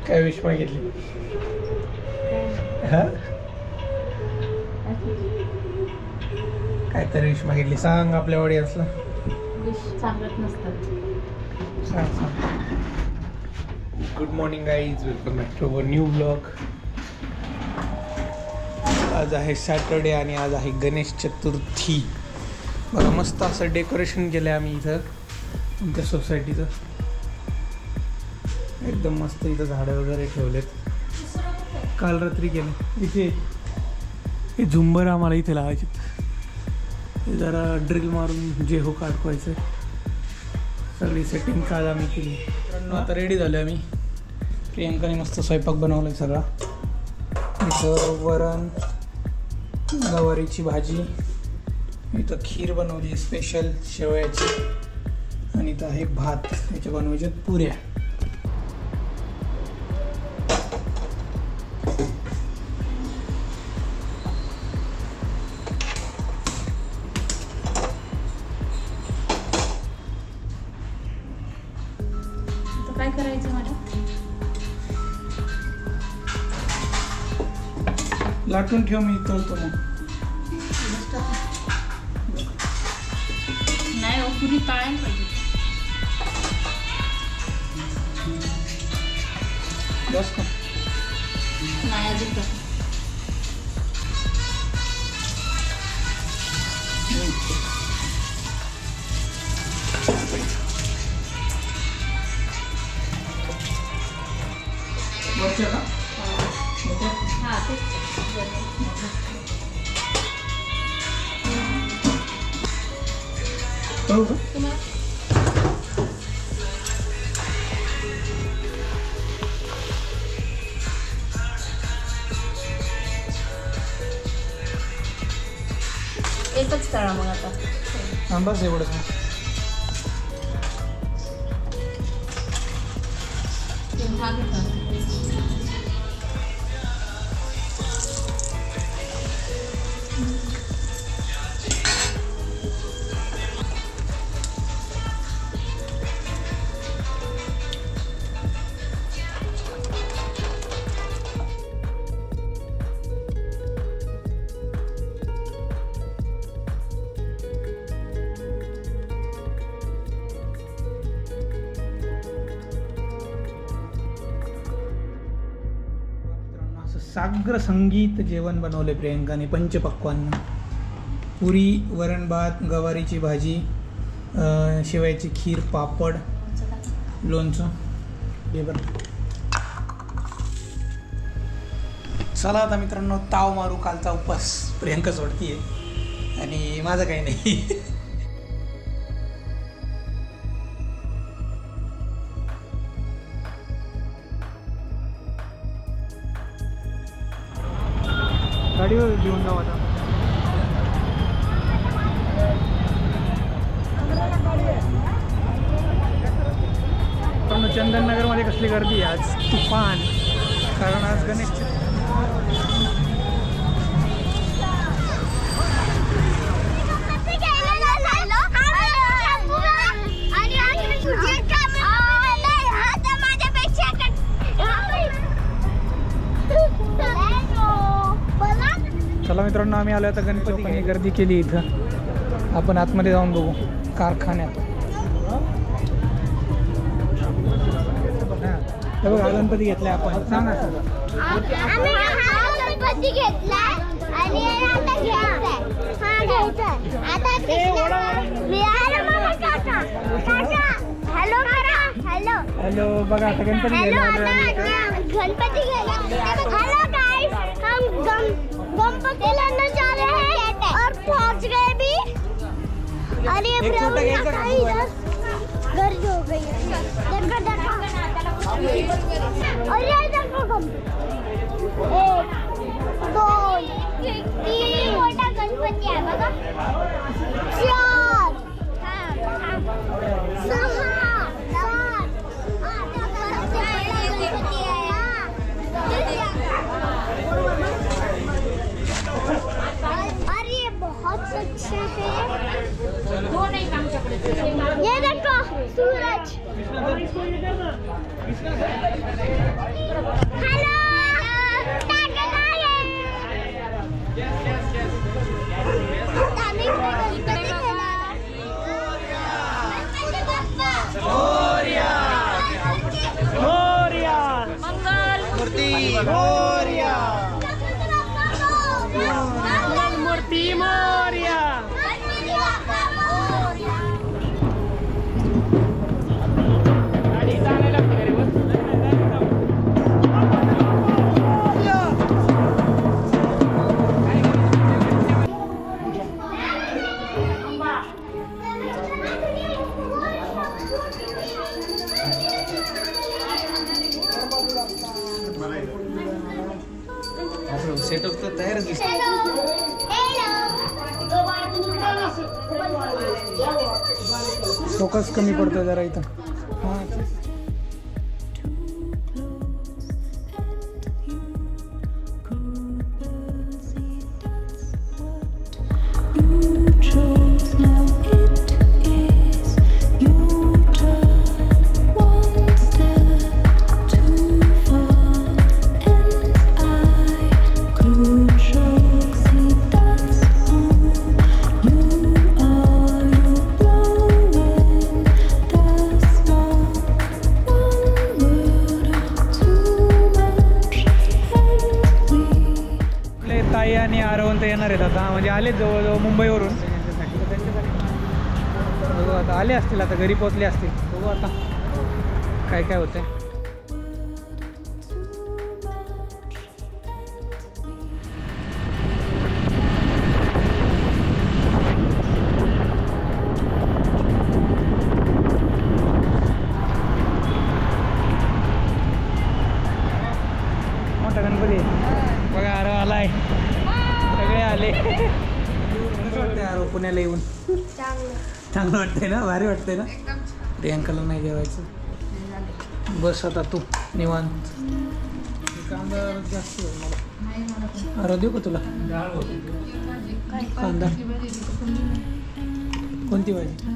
काय विश मागितली? हा काय तरी विश मागितली सांग आपल्या ऑडियन्सला. सांगत नसतात. सांग सांग. Good morning guys, welcome back to our new blog. आज आहे सॅटर्डे आणि आज आहे गणेश चतुर्थी. बघा मस्त असं डेकोरेशन केलं आहे आम्ही इथं आमच्या सोसायटीचं. एकदम मस्त इथं झाडं वगैरे ठेवलेत. काल रात्री केलं इथे. हे झुंबर आम्हाला इथे लावायचे. जरा ड्रिल मारून जे हो काढवायचं. सगळी सेटिंग काल आम्ही केली. आता रेडी झालो आम्ही. प्रियंकाने मस्त स्वयंपाक बनवला आहे सगळा. इथं वरण, गवारीची भाजी, इथं खीर बनवली स्पेशल शेवयाची, आणि इथं आहे भात. याच्या बनवायच्यात पुऱ्या. काय करायचं मॅडम? लाटून ठेव, मी तळतो मग. नाही हो, पुरी तळायला पाहिजे. बस का? नाही अजून कसं. वरच्या का? हां तेच. हो का? एकच तळा मग आता. बस एवढंच. हा घेता. साग्र संगीत जेवण बनवले प्रियंकाने. पंचपक्वान्न, पुरी, वरण भात, गवारीची भाजी, शेवयाची खीर, पापड, लोणचं. हे बरं. चला आता मित्रांनो ताव मारू. कालचा उपवास प्रियंका सोडतीये आणि माझं काही नाही. गाडीवर घेऊन जाऊ आता. पण चंदननगरमध्ये कसली गर्दी आहे आज. तुफान. कारण आज गणेश चला मित्रांनो आम्ही आलो आता गणपती. गर्दी केली इथं. आपण आतमध्ये जाऊन बघू कारखान्यात. हे बघा गणपती घेतलाय आपण. सांगा गणपती घेतलाय आणि आता घ्यायचाय. हॅलो करा. Hello hello. बघा आता गणपती गणपती हेलो गाइस, हम गणपति लेने जा रहे हैं और पहुंच गए भी. अरे गर्दी हो गई. देखो देखो. अरे देखो. 1 2 3 मोठा गणपती आहे बघा. 4 6 बहुत अच्छे हैं. ये देखो सूरज हॅलो मूर्ती मोरया. सेटअप तर तयारच दिसतो. फोकस कमी पडतो जरा इथं. हां ताई आणि आरवंत येणार आहेत आता, म्हणजे आले जवळजवळ मुंबईवरून. बघू आता आले असतील, आता घरी पोचले असतील. बघू आता काय काय होतंय. मोठा गणपती बघा, आरव आलाय, सगळे आले. कसं वाटतंय आरव पुण्याला येऊन? चांगलं वाटतंय ना, भारी वाटतंय ना. प्रियांकाला नाही जेवायचं. बस आता तू निवांत. कांदा जास्त आहे मला. आरव देऊ का तुला कांदा? कोणती भाजी?